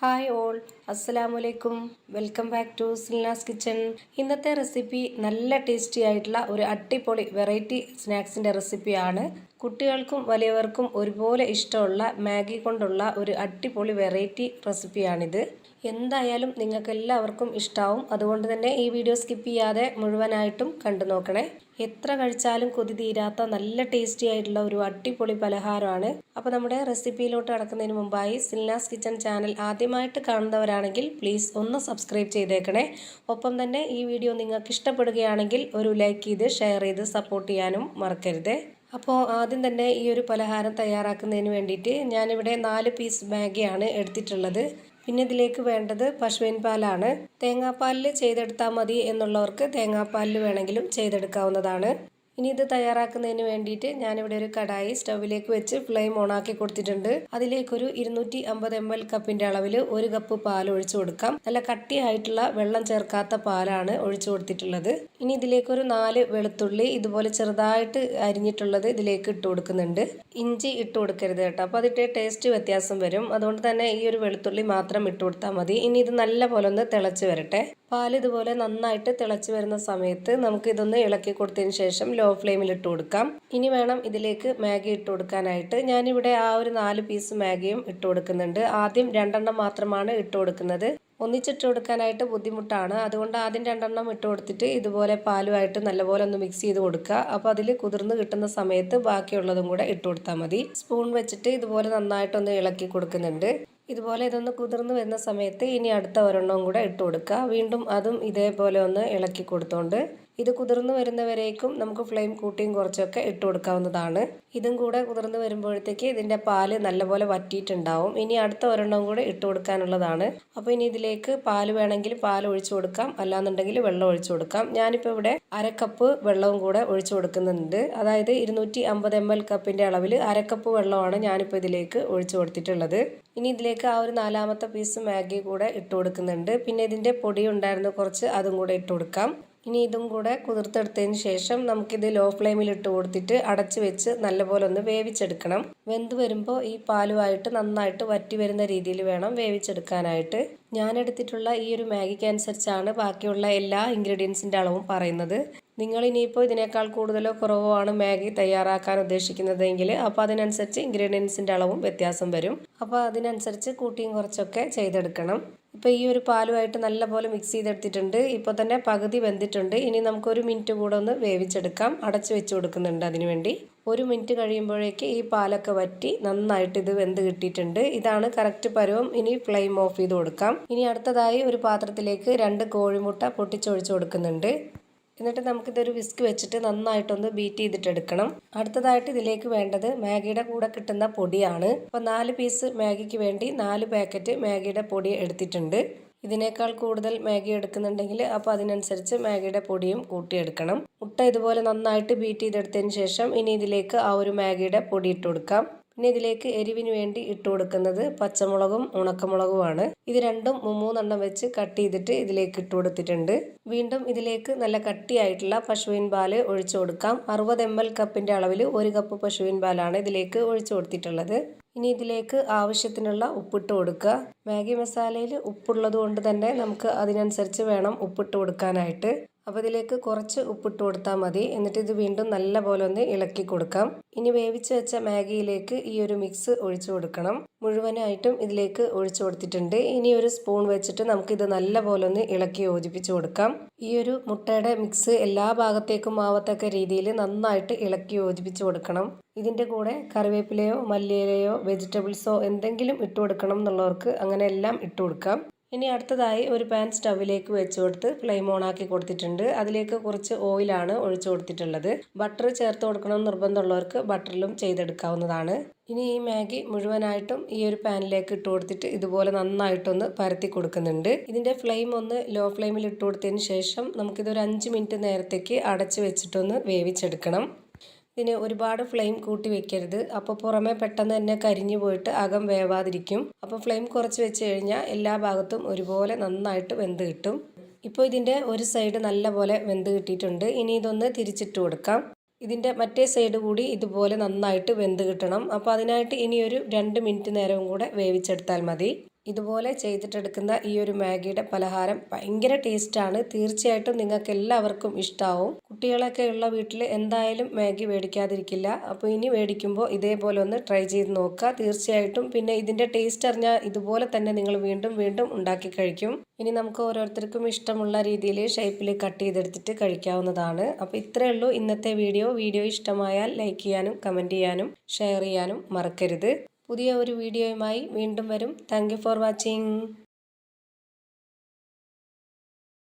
Hi all, അസ്സലാമലൈക്കും. Welcome back to Silna's kitchen. ഇന്നത്തെ recipe നല്ല ടേസ്റ്റി ആയിട്ടുള്ള ഒരു അടിപൊളി വെറൈറ്റി സ്നാക്സിൻ്റെ റെസിപ്പിയാണ്. കുട്ടികൾക്കും വലിയവർക്കും ഒരുപോലെ ഇഷ്ടമുള്ള മാഗി കൊണ്ടുള്ള ഒരു അടിപൊളി വെറൈറ്റി റെസിപ്പിയാണിത്. എന്തായാലും നിങ്ങൾക്ക് എല്ലാവർക്കും ഇഷ്ടമാവും. അതുകൊണ്ട് തന്നെ ഈ വീഡിയോ സ്കിപ്പ് ചെയ്യാതെ മുഴുവനായിട്ടും കണ്ടു നോക്കണേ. എത്ര കഴിച്ചാലും കൊതി തീരാത്ത നല്ല ടേസ്റ്റി ആയിട്ടുള്ള ഒരു അടിപൊളി പലഹാരമാണ്. അപ്പോൾ നമ്മുടെ റെസിപ്പിയിലോട്ട് കടക്കുന്നതിന് മുമ്പായി സിൽനാസ് കിച്ചൺ ചാനൽ ആദ്യമായിട്ട് കാണുന്നവരാണെങ്കിൽ പ്ലീസ് ഒന്ന് സബ്സ്ക്രൈബ് ചെയ്തേക്കണേ. ഒപ്പം തന്നെ ഈ വീഡിയോ നിങ്ങൾക്ക് ഇഷ്ടപ്പെടുകയാണെങ്കിൽ ഒരു ലൈക്ക് ചെയ്ത് ഷെയർ ചെയ്ത് സപ്പോർട്ട് ചെയ്യാനും മറക്കരുത്. അപ്പോൾ ആദ്യം തന്നെ ഈ ഒരു പലഹാരം തയ്യാറാക്കുന്നതിന് വേണ്ടിയിട്ട് ഞാനിവിടെ 4 പീസ് മാഗിയാണ് എടുത്തിട്ടുള്ളത്. പിന്നെ ഇതിലേക്ക് വേണ്ടത് പശുവിൻ പാലാണ്. തേങ്ങാപ്പാലിൽ ചെയ്തെടുത്താൽ മതി എന്നുള്ളവർക്ക് തേങ്ങാപ്പാലിൽ വേണമെങ്കിലും ചെയ്തെടുക്കാവുന്നതാണ്. ഇനി ഇത് തയ്യാറാക്കുന്നതിന് വേണ്ടിയിട്ട് ഞാനിവിടെ ഒരു കടായി സ്റ്റൗവിലേക്ക് വെച്ച് ഫ്ലെയിം ഓണാക്കി കൊടുത്തിട്ടുണ്ട്. അതിലേക്കൊരു 250 ml കപ്പിൻ്റെ അളവിൽ 1 കപ്പ് പാൽ ഒഴിച്ചു കൊടുക്കാം. നല്ല കട്ടിയായിട്ടുള്ള വെള്ളം ചേർക്കാത്ത പാലാണ് ഒഴിച്ചു കൊടുത്തിട്ടുള്ളത്. ഇനി ഇതിലേക്കൊരു 4 വെളുത്തുള്ളി ഇതുപോലെ ചെറുതായിട്ട് അരിഞ്ഞിട്ടുള്ളത് ഇതിലേക്ക് ഇട്ട് കൊടുക്കുന്നുണ്ട്. ഇഞ്ചി ഇട്ട് കൊടുക്കരുത് കേട്ടോ, അപ്പോൾ അതിൻ്റെ ടേസ്റ്റ് വ്യത്യാസം വരും. അതുകൊണ്ട് തന്നെ ഈ ഒരു വെളുത്തുള്ളി മാത്രം ഇട്ട് കൊടുത്താൽ മതി. ഇനി ഇത് നല്ല പോലെ ഒന്ന് തിളച്ച് വരട്ടെ. പാൽ ഇതുപോലെ നന്നായിട്ട് തിളച്ച് വരുന്ന സമയത്ത് നമുക്ക് ഇതൊന്ന് ഇളക്കി കൊടുത്തതിന് ശേഷം ലോ ഫ്ലെയിമിൽ ഇട്ട് കൊടുക്കാം. ഇനി വേണം ഇതിലേക്ക് മാഗി ഇട്ട് കൊടുക്കാനായിട്ട്. ഞാനിവിടെ ആ ഒരു 4 പീസ് മാഗിയും ഇട്ട് കൊടുക്കുന്നുണ്ട്. ആദ്യം 2 മാത്രമാണ് ഇട്ട് കൊടുക്കുന്നത്. ഒന്നിച്ചിട്ട് കൊടുക്കാനായിട്ട് ബുദ്ധിമുട്ടാണ്. അതുകൊണ്ട് ആദ്യം 2 ഇട്ട് കൊടുത്തിട്ട് ഇതുപോലെ പാലുമായിട്ട് നല്ലപോലെ ഒന്ന് മിക്സ് ചെയ്ത് കൊടുക്കുക. അപ്പോൾ അതിൽ കുതിർന്ന് കിട്ടുന്ന സമയത്ത് ബാക്കിയുള്ളതും കൂടെ ഇട്ട് കൊടുത്താൽ മതി. സ്പൂൺ വെച്ചിട്ട് ഇതുപോലെ നന്നായിട്ടൊന്ന് ഇളക്കി കൊടുക്കുന്നുണ്ട്. ഇതുപോലെ ഇതൊന്ന് കുതിർന്ന് വരുന്ന സമയത്ത് ഇനി അടുത്ത ഒരെണ്ണവും കൂടെ ഇട്ട് കൊടുക്കുക. വീണ്ടും അതും ഇതേപോലെ ഒന്ന് ഇളക്കി കൊടുത്തോണ്ട് ഇത് കുതിർന്ന് വരുന്നവരേക്കും നമുക്ക് ഫ്ലെയിം കൂട്ടിയും കുറച്ചൊക്കെ ഇട്ട് കൊടുക്കാവുന്നതാണ്. ഇതും കൂടെ കുതിർന്ന് വരുമ്പോഴത്തേക്ക് ഇതിൻ്റെ പാല് നല്ലപോലെ വറ്റിയിട്ടുണ്ടാവും. ഇനി അടുത്ത ഒരെണ്ണവും കൂടെ ഇട്ട് കൊടുക്കാനുള്ളതാണ്. അപ്പോൾ ഇനി ഇതിലേക്ക് പാല് വേണമെങ്കിൽ പാൽ ഒഴിച്ചു കൊടുക്കാം, അല്ലാന്നുണ്ടെങ്കിൽ വെള്ളം ഒഴിച്ചു കൊടുക്കാം. ഞാനിപ്പോൾ ഇവിടെ 1/2 കപ്പ് വെള്ളവും കൂടെ ഒഴിച്ചു കൊടുക്കുന്നുണ്ട്. അതായത് 250 ml കപ്പിൻ്റെ അളവിൽ 1/2 കപ്പ് വെള്ളമാണ് ഞാനിപ്പോൾ ഇതിലേക്ക് ഒഴിച്ചു കൊടുത്തിട്ടുള്ളത്. ഇനി ഇതിലേക്ക് ആ ഒരു 4ാമത്തെ പീസ് മാഗി കൂടെ ഇട്ട് കൊടുക്കുന്നുണ്ട്. പിന്നെ ഇതിൻ്റെ പൊടി ഉണ്ടായിരുന്നു കുറച്ച്, അതും കൂടെ ഇട്ട് കൊടുക്കാം. ഇനി ഇതും കൂടെ കുതിർത്തെടുത്തതിന് ശേഷം നമുക്കിത് ലോ ഫ്ലെയിമിൽ ഇട്ട് കൊടുത്തിട്ട് അടച്ച് വെച്ച് നല്ലപോലെ ഒന്ന് വേവിച്ചെടുക്കണം. വെന്ത് വരുമ്പോൾ ഈ പാലുമായിട്ട് നന്നായിട്ട് വറ്റി വരുന്ന രീതിയിൽ വേണം വേവിച്ചെടുക്കാനായിട്ട്. ഞാൻ എടുത്തിട്ടുള്ള ഈ ഒരു മാഗിക്ക് അനുസരിച്ചാണ് ബാക്കിയുള്ള എല്ലാ ഇൻഗ്രീഡിയൻസിൻ്റെ അളവും പറയുന്നത്. നിങ്ങൾ ഇനിയിപ്പോൾ ഇതിനേക്കാൾ കൂടുതലോ കുറവോ ആണ് മാഗി തയ്യാറാക്കാൻ ഉദ്ദേശിക്കുന്നതെങ്കിൽ അപ്പോൾ അതിനനുസരിച്ച് ഇൻഗ്രീഡിയൻസിൻ്റെ അളവും വ്യത്യാസം വരും. അപ്പോൾ അതിനനുസരിച്ച് കൂട്ടിയും കുറച്ചൊക്കെ ചെയ്തെടുക്കണം. ഇപ്പോൾ ഈ ഒരു പാലുമായിട്ട് നല്ലപോലെ മിക്സ് ചെയ്തെടുത്തിട്ടുണ്ട്. ഇപ്പോൾ തന്നെ പകുതി വെന്തിട്ടുണ്ട്. ഇനി നമുക്ക് 1 മിനിറ്റ് കൂടെ ഒന്ന് വേവിച്ചെടുക്കാം. അടച്ചു വെച്ച് കൊടുക്കുന്നുണ്ട് അതിനുവേണ്ടി. 1 മിനിറ്റ് കഴിയുമ്പോഴേക്ക് ഈ പാലൊക്കെ വറ്റി നന്നായിട്ട് ഇത് വെന്ത് കിട്ടിയിട്ടുണ്ട്. ഇതാണ് കറക്റ്റ് പരുവം. ഇനി ഫ്ലെയിം ഓഫ് ചെയ്ത് കൊടുക്കാം. ഇനി അടുത്തതായി ഒരു പാത്രത്തിലേക്ക് 2 കോഴിമുട്ട പൊട്ടിച്ചൊഴിച്ച് കൊടുക്കുന്നുണ്ട്. എന്നിട്ട് നമുക്കിതൊരു വിസ്ക് വെച്ചിട്ട് നന്നായിട്ടൊന്ന് ബീറ്റ് ചെയ്തിട്ടെടുക്കണം. അടുത്തതായിട്ട് ഇതിലേക്ക് വേണ്ടത് മാഗിയുടെ കൂടെ കിട്ടുന്ന പൊടിയാണ്. അപ്പോൾ 4 പീസ് മാഗിക്ക് വേണ്ടി 4 പാക്കറ്റ് മാഗിയുടെ പൊടി എടുത്തിട്ടുണ്ട്. ഇതിനേക്കാൾ കൂടുതൽ മാഗി എടുക്കുന്നുണ്ടെങ്കിൽ അപ്പോൾ അതിനനുസരിച്ച് മാഗിയുടെ പൊടിയും കൂട്ടിയെടുക്കണം. മുട്ട ഇതുപോലെ നന്നായിട്ട് ബീറ്റ് ചെയ്തെടുത്തതിന് ശേഷം ഇനി ഇതിലേക്ക് ആ ഒരു മാഗിയുടെ പൊടി ഇട്ട് കൊടുക്കാം. പിന്നെ ഇതിലേക്ക് എരിവിന് വേണ്ടി ഇട്ട് കൊടുക്കുന്നത് പച്ചമുളകും ഉണക്കമുളകുമാണ്. ഇത് രണ്ടും 3 വെച്ച് കട്ട് ചെയ്തിട്ട് ഇതിലേക്ക് ഇട്ട് കൊടുത്തിട്ടുണ്ട്. വീണ്ടും ഇതിലേക്ക് നല്ല കട്ടിയായിട്ടുള്ള പശുവിൻ പാല് ഒഴിച്ചു കൊടുക്കാം. 60 ml കപ്പിൻ്റെ അളവിൽ 1 കപ്പ് പശുവിൻ പാലാണ് ഇതിലേക്ക് ഒഴിച്ചു കൊടുത്തിട്ടുള്ളത്. ഇനി ഇതിലേക്ക് ആവശ്യത്തിനുള്ള ഉപ്പിട്ട് കൊടുക്കുക. മാഗി മസാലയിൽ ഉപ്പുള്ളത് കൊണ്ട് തന്നെ നമുക്ക് അതിനനുസരിച്ച് വേണം ഉപ്പിട്ട് കൊടുക്കാനായിട്ട്. അപ്പോൾ ഇതിലേക്ക് കുറച്ച് ഉപ്പിട്ട് കൊടുത്താൽ മതി. എന്നിട്ട് ഇത് വീണ്ടും നല്ല പോലെ ഒന്ന് ഇളക്കി കൊടുക്കാം. ഇനി വേവിച്ച് വെച്ച മാഗിയിലേക്ക് ഈ ഒരു മിക്സ് ഒഴിച്ചു കൊടുക്കണം. മുഴുവനായിട്ടും ഇതിലേക്ക് ഒഴിച്ചു കൊടുത്തിട്ടുണ്ട്. ഇനി ഒരു സ്പൂൺ വെച്ചിട്ട് നമുക്കിത് നല്ല പോലെ ഒന്ന് ഇളക്കി യോജിപ്പിച്ച് കൊടുക്കാം. ഈ ഒരു മുട്ടയുടെ മിക്സ് എല്ലാ ഭാഗത്തേക്കും ആവത്തക്ക രീതിയിൽ നന്നായിട്ട് ഇളക്കി യോജിപ്പിച്ച് കൊടുക്കണം. ഇതിൻ്റെ കൂടെ കറിവേപ്പിലയോ മല്ലിയിലയോ വെജിറ്റബിൾസോ എന്തെങ്കിലും ഇട്ട് കൊടുക്കണം എന്നുള്ളവർക്ക് അങ്ങനെ എല്ലാം ഇട്ട് കൊടുക്കാം. ഇനി അടുത്തതായി ഒരു പാൻ സ്റ്റൗവിലേക്ക് വെച്ച് കൊടുത്ത് ഫ്ലെയിം ഓണാക്കി കൊടുത്തിട്ടുണ്ട്. അതിലേക്ക് കുറച്ച് ഓയിലാണ് ഒഴിച്ചു കൊടുത്തിട്ടുള്ളത്. ബട്ടർ ചേർത്ത് കൊടുക്കണം നിർബന്ധമുള്ളവർക്ക് ബട്ടറിലും ചെയ്തെടുക്കാവുന്നതാണ്. ഇനി ഈ മാഗി മുഴുവനായിട്ടും ഈ ഒരു പാനിലേക്ക് ഇട്ട് കൊടുത്തിട്ട് ഇതുപോലെ നന്നായിട്ടൊന്ന് പരത്തി കൊടുക്കുന്നുണ്ട്. ഇതിൻ്റെ ഫ്ലെയിം ഒന്ന് ലോ ഫ്ലെയിമിൽ ഇട്ട് കൊടുത്തതിന് ശേഷം നമുക്കിതൊരു 5 മിനിറ്റ് നേരത്തേക്ക് അടച്ച് വെച്ചിട്ടൊന്ന് വേവിച്ചെടുക്കണം. ഇതിന് ഒരുപാട് ഫ്ലെയിം കൂട്ടി വെക്കരുത്. അപ്പോൾ പുറമെ പെട്ടെന്ന് തന്നെ കരിഞ്ഞു പോയിട്ട് അകം വേവാതിരിക്കും. അപ്പോൾ ഫ്ലെയിം കുറച്ച് വെച്ച് കഴിഞ്ഞാൽ എല്ലാ ഭാഗത്തും ഒരുപോലെ നന്നായിട്ട് വെന്ത് കിട്ടും. ഇപ്പോൾ ഇതിൻ്റെ ഒരു സൈഡ് നല്ലപോലെ വെന്ത് കിട്ടിയിട്ടുണ്ട്. ഇനി ഇതൊന്ന് തിരിച്ചിട്ട് കൊടുക്കാം. ഇതിൻ്റെ മറ്റേ സൈഡ് കൂടി ഇതുപോലെ നന്നായിട്ട് വെന്ത് കിട്ടണം. അപ്പോൾ അതിനായിട്ട് ഇനി ഒരു 2 മിനിറ്റ് നേരവും കൂടെ വേവിച്ചെടുത്താൽ മതി. ഇതുപോലെ ചെയ്തിട്ടെടുക്കുന്ന ഈ ഒരു മാഗിയുടെ പലഹാരം ഭയങ്കര ടേസ്റ്റാണ്. തീർച്ചയായിട്ടും നിങ്ങൾക്ക് എല്ലാവർക്കും ഇഷ്ടമാവും. കുട്ടികളൊക്കെ ഉള്ള വീട്ടിൽ എന്തായാലും മാഗി മേടിക്കാതിരിക്കില്ല. അപ്പോൾ ഇനി മേടിക്കുമ്പോൾ ഇതേപോലെ ഒന്ന് ട്രൈ ചെയ്ത് നോക്കുക. തീർച്ചയായിട്ടും പിന്നെ ഇതിൻ്റെ ടേസ്റ്റ് അറിഞ്ഞാൽ ഇതുപോലെ തന്നെ നിങ്ങൾ വീണ്ടും വീണ്ടും ഉണ്ടാക്കി കഴിക്കും. ഇനി നമുക്ക് ഓരോരുത്തർക്കും ഇഷ്ടമുള്ള രീതിയിൽ ഷേപ്പിൽ കട്ട് ചെയ്തെടുത്തിട്ട് കഴിക്കാവുന്നതാണ്. അപ്പോൾ ഇത്രയേ ഉള്ളൂ ഇന്നത്തെ വീഡിയോ. വീഡിയോ ഇഷ്ടമായാൽ ലൈക്ക് ചെയ്യാനും കമൻറ്റ് ചെയ്യാനും ഷെയർ ചെയ്യാനും മറക്കരുത്. പുതിയ ഒരു വീഡിയോയുമായി വീണ്ടും വരും. Thank you for watching.